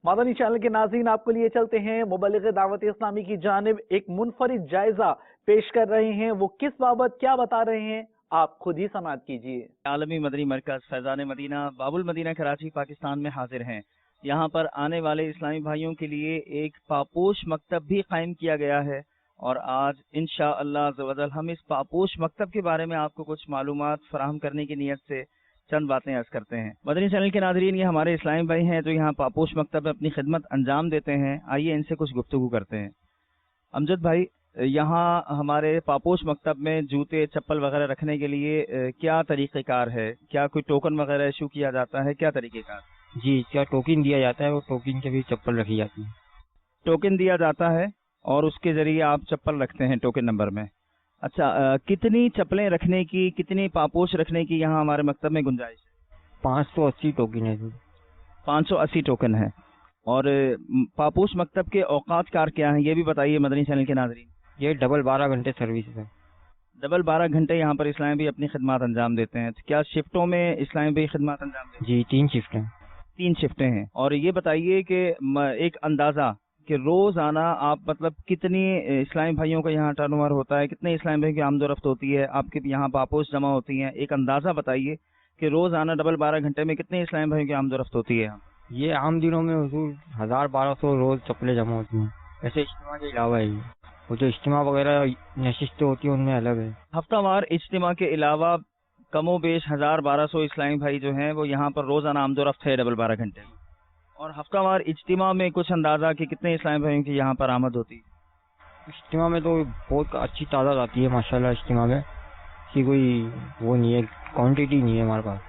مدنی channel کے ناظرین، آپ کو لیے چلتے ہیں مبلغ دعوت اسلامی کی جانب ایک منفرد جائزہ پیش کر رہے ہیں۔ وہ کس بابت کیا بتا رہے ہیں، آپ خود ہی سماعت کیجیے۔ عالمی مدنی مرکز فیضان مدینہ باب المدینہ کراچی پاکستان میں حاضر ہیں۔ یہاں پر آنے والے اسلامی بھائیوں کے لیے ایک پاپوش مکتب بھی قائم کیا گیا ہے، اور آج انشاءاللہ عز و جل ہم اس پاپوش مکتب کے بارے میں آپ کو کچھ معلومات فراہم کرنے کی نیت سے چند باتیں عرض کرتے ہیں۔ مدنی چینل کے ناظرین، یہ ہمارے اسلامی بھائی ہیں جو یہاں پاپوش مکتب میں اپنی خدمت انجام دیتے ہیں۔ آئیے ان سے کچھ گفتگو کرتے ہیں۔ امجد بھائی، یہاں ہمارے پاپوش مکتب میں جوتے چپل وغیرہ رکھنے کے لیے کیا طریقہ کار ہے؟ کیا کوئی ٹوکن وغیرہ ایشو کیا جاتا ہے؟ کیا طریقہ کار؟ جی، کیا ٹوکن دیا جاتا ہے، وہ ٹوکن سے بھی چپل رکھی جاتی ہے۔ ٹوکن دیا جاتا ہے اور اس کے ذریعے آپ چپل رکھتے ہیں ٹوکن نمبر میں۔ اچھا، کتنی چپلیں رکھنے کی، کتنی پاپوش رکھنے کی یہاں ہمارے مکتب میں گنجائش ہے؟ 580 ٹوکن ہے جی۔ 580 ٹوکن ہے۔ اور پاپوش مکتب کے اوقات کار کیا ہیں، یہ بھی بتائیے مدنی چینل کے ناظرین۔ یہ ڈبل 12 گھنٹے سروس ہے۔ ڈبل 12 گھنٹے یہاں پر اسلامی بھی اپنی خدمات انجام دیتے ہیں۔ کیا شفٹوں میں اسلامی بھی خدمات انجام دیتے ہیں؟ جی، 3 شفٹ ہیں۔ 3 شفٹیں ہیں۔ اور یہ بتائیے کہ ایک اندازہ کہ روزانہ آپ مطلب کتنی اسلامی بھائیوں کا یہاں ٹرن اوور ہوتا ہے، کتنے اسلامی بھائی کی آمد و رفت ہوتی ہے، آپ کے یہاں پاپوش جمع ہوتی ہیں، ایک اندازہ بتائیے کہ روزانہ ڈبل 12 گھنٹے میں کتنے اسلامی بھائیوں کی آمد و رفت ہوتی ہے؟ یہ عام دنوں میں حضور 1200 روز چپلیں جمع ہوتی ہیں، ایسے اجتماع کے علاوہ ہے۔ وہ جو اجتماع وغیرہ نشستیں ہوتی ہیں ان میں الگ ہے۔ ہفتہ وار اجتماع کے علاوہ کم و بیش 1200 اسلامی بھائی جو ہیں وہ یہاں پر روزانہ آمد و رفت ہے ڈبل 12 گھنٹے۔ اور ہفتہ وار اجتماع میں کچھ اندازہ کہ کتنے اسلامی بھائیوں کی یہاں پر آمد ہوتی ہے؟ اجتماع میں تو بہت اچھی تعداد آتی ہے ماشاءاللہ۔ اجتماع میں کی کوئی وہ نہیں ہے، کوانٹٹی نہیں ہے ہمارے پاس۔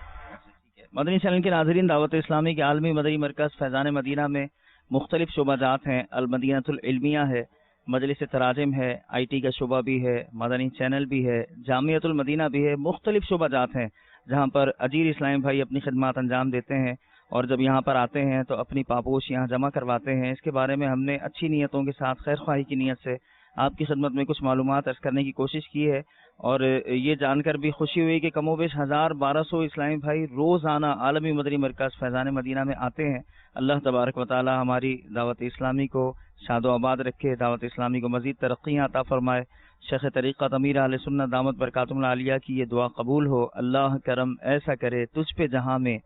مدنی چینل کے ناظرین، دعوت اسلامی کے عالمی مدنی مرکز فیضان مدینہ میں مختلف شعبہ جات ہیں۔ المدینہ العلمیہ ہے، مجلس تراجم ہے، آئی ٹی کا شعبہ بھی ہے، مدنی چینل بھی ہے، جامعۃ المدینہ بھی ہے، مختلف شعبہ جات ہیں جہاں پر اجیر اسلامی بھائی اپنی خدمات انجام دیتے ہیں، اور جب یہاں پر آتے ہیں تو اپنی پاپوش یہاں جمع کرواتے ہیں۔ اس کے بارے میں ہم نے اچھی نیتوں کے ساتھ، خیر خواہی کی نیت سے آپ کی خدمت میں کچھ معلومات عرض کرنے کی کوشش کی ہے، اور یہ جان کر بھی خوشی ہوئی کہ کم و بیش 1200 اسلامی بھائی روزانہ عالمی مدنی مرکز فیضان مدینہ میں آتے ہیں۔ اللہ تبارک و تعالی ہماری دعوت اسلامی کو شاد و آباد رکھے، دعوت اسلامی کو مزید ترقیاں عطا فرمائے۔ شیخ طریقت امیر اہل سنت دامت برکاتہم العالیہ کی یہ دعا قبول ہو۔ اللہ کرم ایسا کرے تجھ پہ جہاں میں،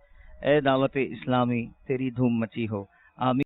اے دعوت اسلامی تیری دھوم مچی ہو۔ آمین۔